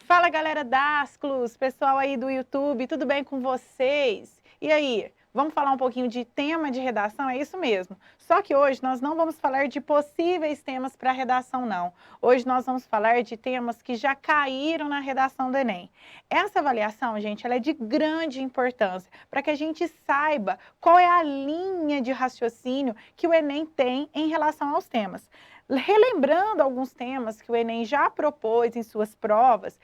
Fala galera da Asclus, pessoal aí do YouTube, tudo bem com vocês? E aí, vamos falar um pouquinho de tema de redação? É isso mesmo. Só que hoje nós não vamos falar de possíveis temas para redação, não. Hoje nós vamos falar de temas que já caíram na redação do Enem. Essa avaliação, gente, ela é de grande importância para que a gente saiba qual é a linha de raciocínio que o Enem tem em relação aos temas. Relembrando alguns temas que o Enem já propôs em suas provas,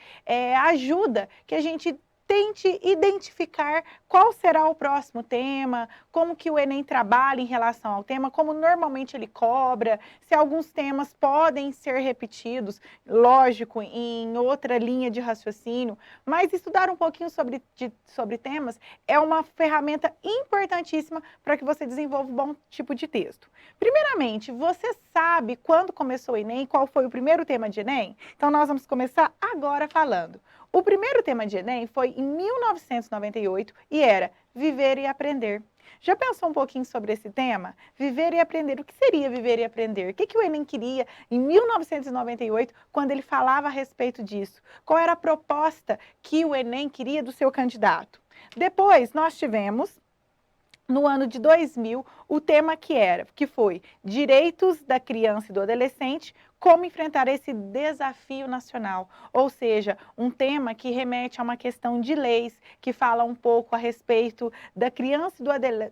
ajuda que a gente tente identificar qual será o próximo tema, como que o Enem trabalha em relação ao tema, como normalmente ele cobra, se alguns temas podem ser repetidos, lógico, em outra linha de raciocínio, mas estudar um pouquinho sobre temas é uma ferramenta importantíssima para que você desenvolva um bom tipo de texto. Primeiramente, você sabe quando começou o Enem, qual foi o primeiro tema de Enem? Então, nós vamos começar agora falando. O primeiro tema de Enem foi em 1998 e era Viver e Aprender. Já pensou um pouquinho sobre esse tema? Viver e aprender. O que seria viver e aprender? O que o Enem queria em 1998 quando ele falava a respeito disso? Qual era a proposta que o Enem queria do seu candidato? Depois, nós tivemos no ano de 2000, o tema que foi Direitos da Criança e do Adolescente, como enfrentar esse desafio nacional. Ou seja, um tema que remete a uma questão de leis, que fala um pouco a respeito da criança e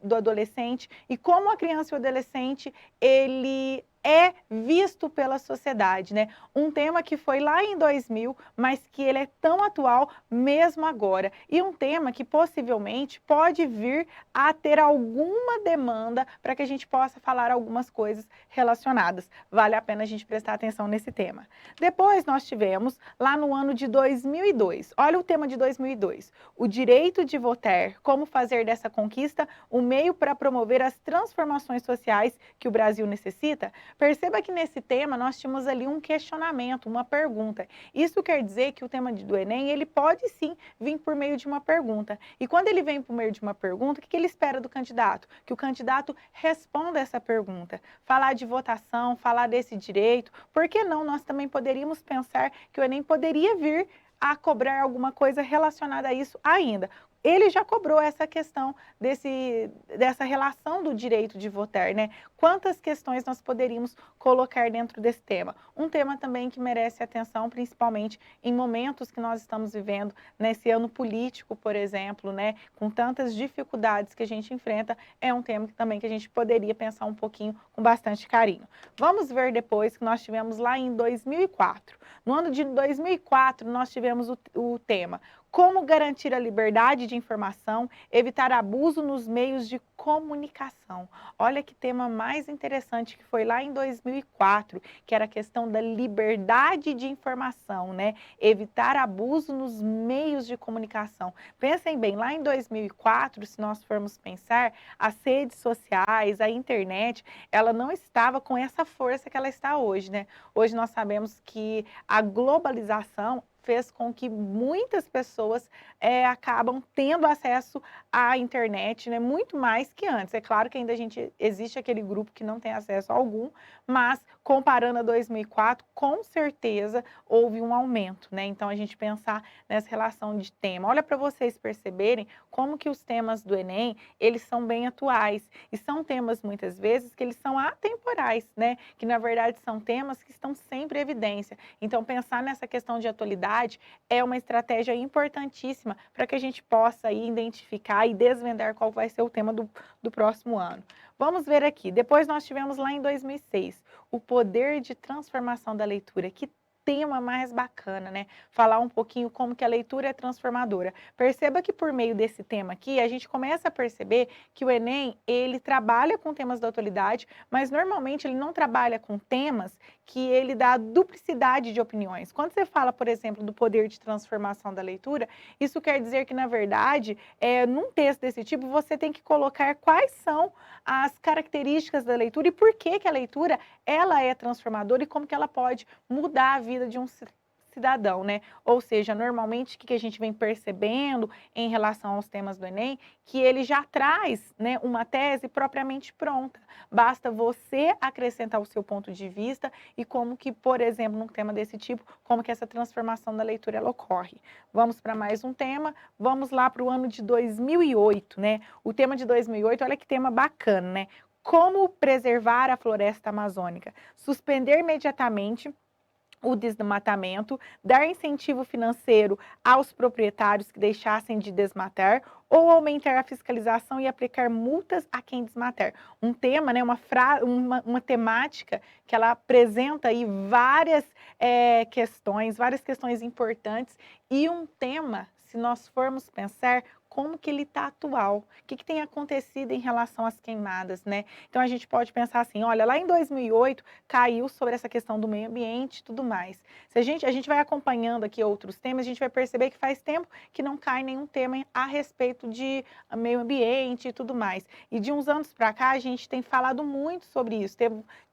do adolescente e como a criança e o adolescente, ele é visto pela sociedade, né? Um tema que foi lá em 2000, mas que ele é tão atual mesmo agora. E um tema que possivelmente pode vir a ter alguma demanda para que a gente possa falar algumas coisas relacionadas. Vale a pena a gente prestar atenção nesse tema. Depois nós tivemos, lá no ano de 2002, olha o tema de 2002, o direito de votar, como fazer dessa conquista um meio para promover as transformações sociais que o Brasil necessita. Perceba que nesse tema nós tínhamos ali um questionamento, uma pergunta. Isso quer dizer que o tema do Enem, ele pode sim vir por meio de uma pergunta. E quando ele vem por meio de uma pergunta, o que ele espera do candidato? Que o candidato responda essa pergunta. Falar de votação, falar desse direito. Por que não nós também poderíamos pensar que o Enem poderia vir a cobrar alguma coisa relacionada a isso ainda? Ele já cobrou essa questão dessa relação do direito de votar, né? Quantas questões nós poderíamos colocar dentro desse tema? Um tema também que merece atenção, principalmente em momentos que nós estamos vivendo, nesse ano político, por exemplo, né? Com tantas dificuldades que a gente enfrenta, é um tema que também que a gente poderia pensar um pouquinho com bastante carinho. Vamos ver depois que nós tivemos lá em 2004. No ano de 2004, nós tivemos o tema Como garantir a liberdade de informação, evitar abuso nos meios de comunicação. Olha que tema mais interessante que foi lá em 2004, que era a questão da liberdade de informação, né? Evitar abuso nos meios de comunicação. Pensem bem, lá em 2004, se nós formos pensar, as redes sociais, a internet, ela não estava com essa força que ela está hoje, né? Hoje nós sabemos que a globalização fez com que muitas pessoas acabam tendo acesso à internet, né, muito mais que antes. É claro que ainda existe aquele grupo que não tem acesso algum, mas comparando a 2004, com certeza houve um aumento, né? Então a gente pensar nessa relação de tema. Olha para vocês perceberem como que os temas do Enem, eles são bem atuais e são temas muitas vezes que eles são atemporais, né? Que na verdade são temas que estão sempre em evidência. Então pensar nessa questão de atualidade é uma estratégia importantíssima para que a gente possa aí identificar e desvendar qual vai ser o tema do próximo ano. Vamos ver aqui. Depois nós tivemos lá em 2006, o poder de transformação da leitura. Que tema mais bacana, né? Falar um pouquinho como que a leitura é transformadora. Perceba que por meio desse tema aqui, a gente começa a perceber que o Enem, ele trabalha com temas da atualidade, mas normalmente ele não trabalha com temas que ele dá duplicidade de opiniões. Quando você fala, por exemplo, do poder de transformação da leitura, isso quer dizer que, na verdade, num texto desse tipo, você tem que colocar quais são as características da leitura e por que que a leitura ela é transformadora e como que ela pode mudar a vida de um cidadão, né? Ou seja, normalmente o que a gente vem percebendo em relação aos temas do Enem, que ele já traz, né, uma tese propriamente pronta. Basta você acrescentar o seu ponto de vista e como que, por exemplo, num tema desse tipo, como que essa transformação da leitura ela ocorre. Vamos para mais um tema, vamos lá para o ano de 2008, né? O tema de 2008, olha que tema bacana, né? Como preservar a floresta amazônica? Suspender imediatamente o desmatamento, dar incentivo financeiro aos proprietários que deixassem de desmatar ou aumentar a fiscalização e aplicar multas a quem desmatar. Um tema, né, uma temática que ela apresenta aí várias várias questões importantes e um tema, se nós formos pensar, como que ele está atual, o que tem acontecido em relação às queimadas, né? Então a gente pode pensar assim, olha, lá em 2008 caiu sobre essa questão do meio ambiente e tudo mais. Se a gente vai acompanhando aqui outros temas, a gente vai perceber que faz tempo que não cai nenhum tema a respeito de meio ambiente e tudo mais. E de uns anos para cá a gente tem falado muito sobre isso.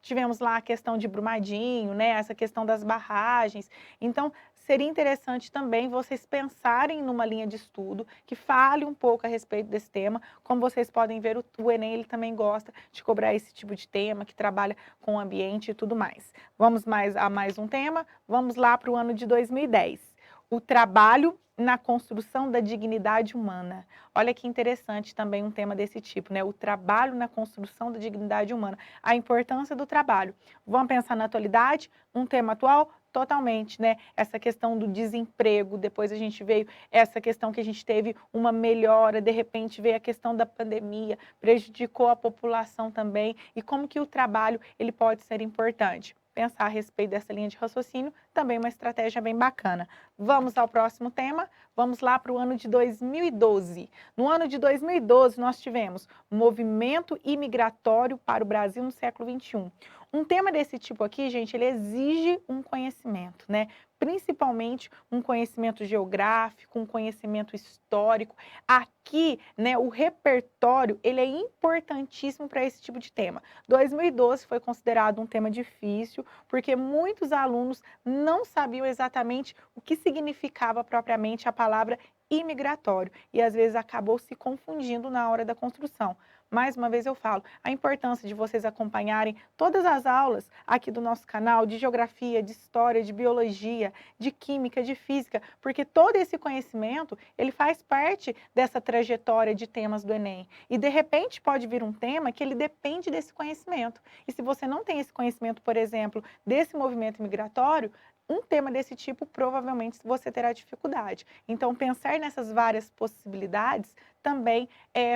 Tivemos lá a questão de Brumadinho, né? Essa questão das barragens. Então seria interessante também vocês pensarem numa linha de estudo que fale um pouco a respeito desse tema. Como vocês podem ver, o Enem ele também gosta de cobrar esse tipo de tema, que trabalha com o ambiente e tudo mais. Vamos a mais um tema, vamos lá para o ano de 2010. O trabalho na construção da dignidade humana. Olha que interessante também um tema desse tipo, né? O trabalho na construção da dignidade humana. A importância do trabalho. Vamos pensar na atualidade, um tema atual? Totalmente, né? Essa questão do desemprego, depois a gente veio essa questão que a gente teve uma melhora, de repente veio a questão da pandemia, prejudicou a população também, e como que o trabalho ele pode ser importante. Pensar a respeito dessa linha de raciocínio, também uma estratégia bem bacana. Vamos ao próximo tema, vamos lá para o ano de 2012. No ano de 2012, nós tivemos movimento imigratório para o Brasil no século XXI. Um tema desse tipo aqui, gente, ele exige um conhecimento, né? Principalmente um conhecimento geográfico, um conhecimento histórico. Aqui, né, o repertório, ele é importantíssimo para esse tipo de tema. 2012 foi considerado um tema difícil, porque muitos alunos não sabiam exatamente o que significava propriamente a palavra imigratório e às vezes acabou se confundindo na hora da construção. Mais uma vez eu falo, a importância de vocês acompanharem todas as aulas aqui do nosso canal de geografia, de história, de biologia, de química, de física, porque todo esse conhecimento, ele faz parte dessa trajetória de temas do Enem. E de repente pode vir um tema que ele depende desse conhecimento. E se você não tem esse conhecimento, por exemplo, desse movimento migratório, um tema desse tipo, provavelmente você terá dificuldade. Então, pensar nessas várias possibilidades também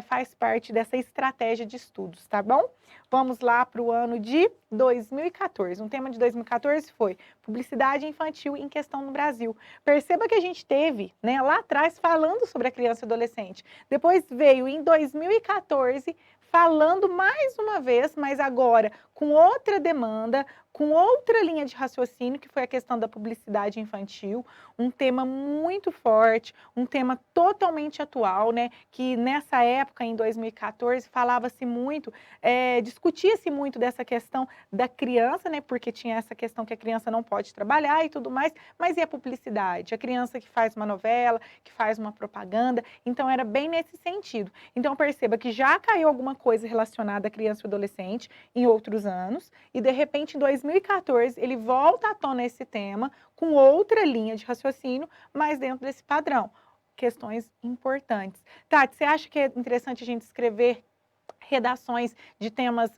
faz parte dessa estratégia de estudos, tá bom? Vamos lá para o ano de 2014. Um tema de 2014 foi publicidade infantil em questão no Brasil. Perceba que a gente teve, né, lá atrás falando sobre a criança e adolescente. Depois veio em 2014 falando mais uma vez, mas agora com outra demanda, com outra linha de raciocínio, que foi a questão da publicidade infantil, um tema muito forte, um tema totalmente atual, né? Que nessa época, em 2014, falava-se muito, discutia-se muito dessa questão da criança, né? Porque tinha essa questão que a criança não pode trabalhar e tudo mais, mas e a publicidade? A criança que faz uma novela, que faz uma propaganda, então era bem nesse sentido. Então perceba que já caiu alguma coisa relacionada à criança e adolescente em outros anos, e de repente em 2014 ele volta à tona esse tema com outra linha de raciocínio, mas dentro desse padrão. Questões importantes. Tati, você acha que é interessante a gente escrever redações de temas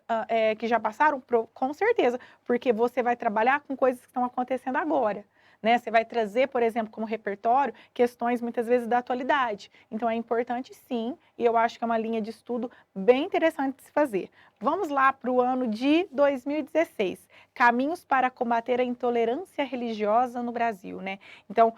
que já passaram? Com certeza, porque você vai trabalhar com coisas que estão acontecendo agora. Né? Você vai trazer, por exemplo, como repertório, questões muitas vezes da atualidade. Então é importante sim, e eu acho que é uma linha de estudo bem interessante de se fazer. Vamos lá para o ano de 2016. Caminhos para combater a intolerância religiosa no Brasil, né? Então,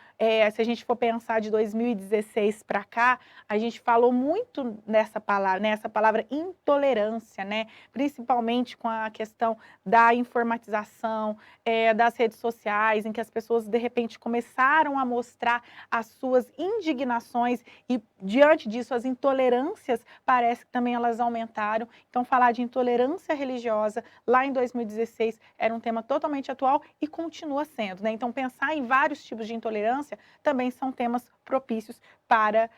se a gente for pensar de 2016 para cá, a gente falou muito nessa palavra, né? Essa palavra intolerância, né? Principalmente com a questão da informatização, das redes sociais, em que as pessoas de repente começaram a mostrar as suas indignações e diante disso as intolerâncias parece que também elas aumentaram. Então falar de intolerância religiosa lá em 2016 era um tema totalmente atual e continua sendo, né? Então pensar em vários tipos de intolerância também são temas propícios para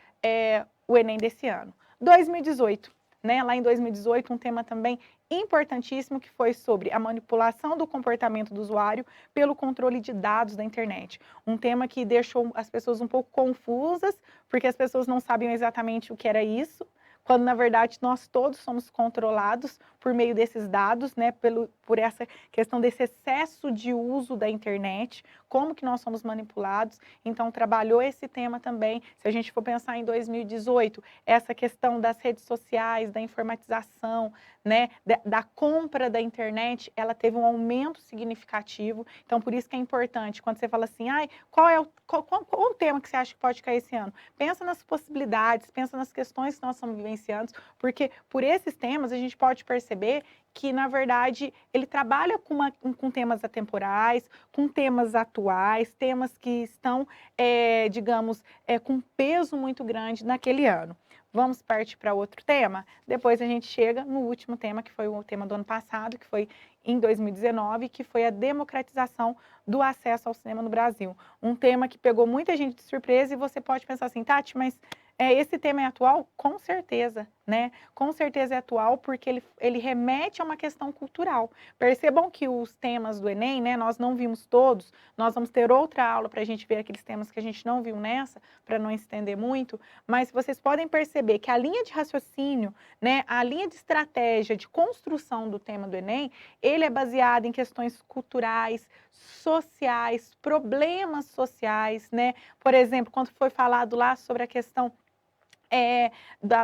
o Enem desse ano. 2018, né? Lá em 2018, um tema também importantíssimo que foi sobre a manipulação do comportamento do usuário pelo controle de dados da internet. Um tema que deixou as pessoas um pouco confusas, porque as pessoas não sabiam exatamente o que era isso, quando na verdade nós todos somos controlados por meio desses dados, né, por essa questão desse excesso de uso da internet, como que nós somos manipulados. Então trabalhou esse tema também. Se a gente for pensar em 2018, essa questão das redes sociais, da informatização, né, da compra da internet, ela teve um aumento significativo. Então por isso que é importante, quando você fala assim, ai, qual o tema que você acha que pode cair esse ano? Pensa nas possibilidades, pensa nas questões que nós estamos vivenciando, porque por esses temas a gente pode perceber que, na verdade, ele trabalha com temas atemporais, com temas atuais, temas que estão, digamos, com peso muito grande naquele ano. Vamos partir para outro tema? Depois a gente chega no último tema, que foi o tema do ano passado, que foi em 2019, que foi a democratização do acesso ao cinema no Brasil. Um tema que pegou muita gente de surpresa e você pode pensar assim, Tati, mas esse tema é atual? Com certeza, né? Com certeza é atual porque ele remete a uma questão cultural. Percebam que os temas do Enem, né, nós não vimos todos, nós vamos ter outra aula para a gente ver aqueles temas que a gente não viu nessa, para não estender muito, mas vocês podem perceber que a linha de raciocínio, né, a linha de estratégia de construção do tema do Enem, ele é baseado em questões culturais, sociais, problemas sociais, né? Por exemplo, quando foi falado lá sobre a questão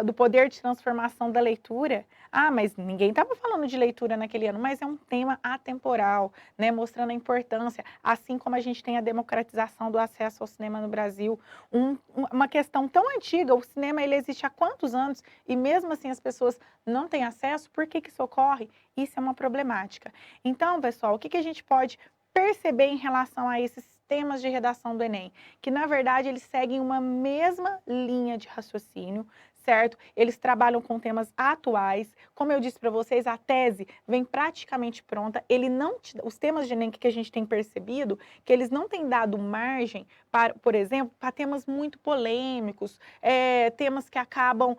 do poder de transformação da leitura. Ah, mas ninguém estava falando de leitura naquele ano, mas é um tema atemporal, né, mostrando a importância, assim como a gente tem a democratização do acesso ao cinema no Brasil, uma questão tão antiga, o cinema ele existe há quantos anos e mesmo assim as pessoas não têm acesso, por que que isso ocorre? Isso é uma problemática. Então, pessoal, o que que a gente pode perceber em relação a esses temas de redação do Enem? Que, na verdade, eles seguem uma mesma linha de raciocínio, certo? Eles trabalham com temas atuais. Como eu disse para vocês, a tese vem praticamente pronta. Os temas de Enem que a gente tem percebido, que eles não têm dado margem, para, por exemplo, para temas muito polêmicos, temas que acabam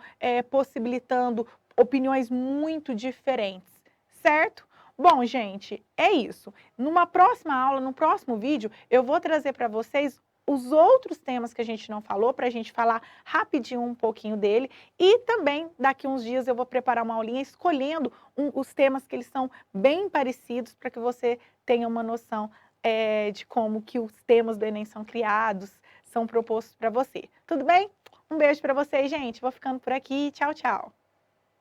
possibilitando opiniões muito diferentes, certo? Bom, gente, é isso. Numa próxima aula, no próximo vídeo, eu vou trazer para vocês os outros temas que a gente não falou, para a gente falar rapidinho um pouquinho dele. E também, daqui uns dias, eu vou preparar uma aulinha escolhendo os temas que eles são bem parecidos, para que você tenha uma noção de como que os temas do Enem são criados, são propostos para você. Tudo bem? Um beijo para vocês, gente. Vou ficando por aqui. Tchau, tchau.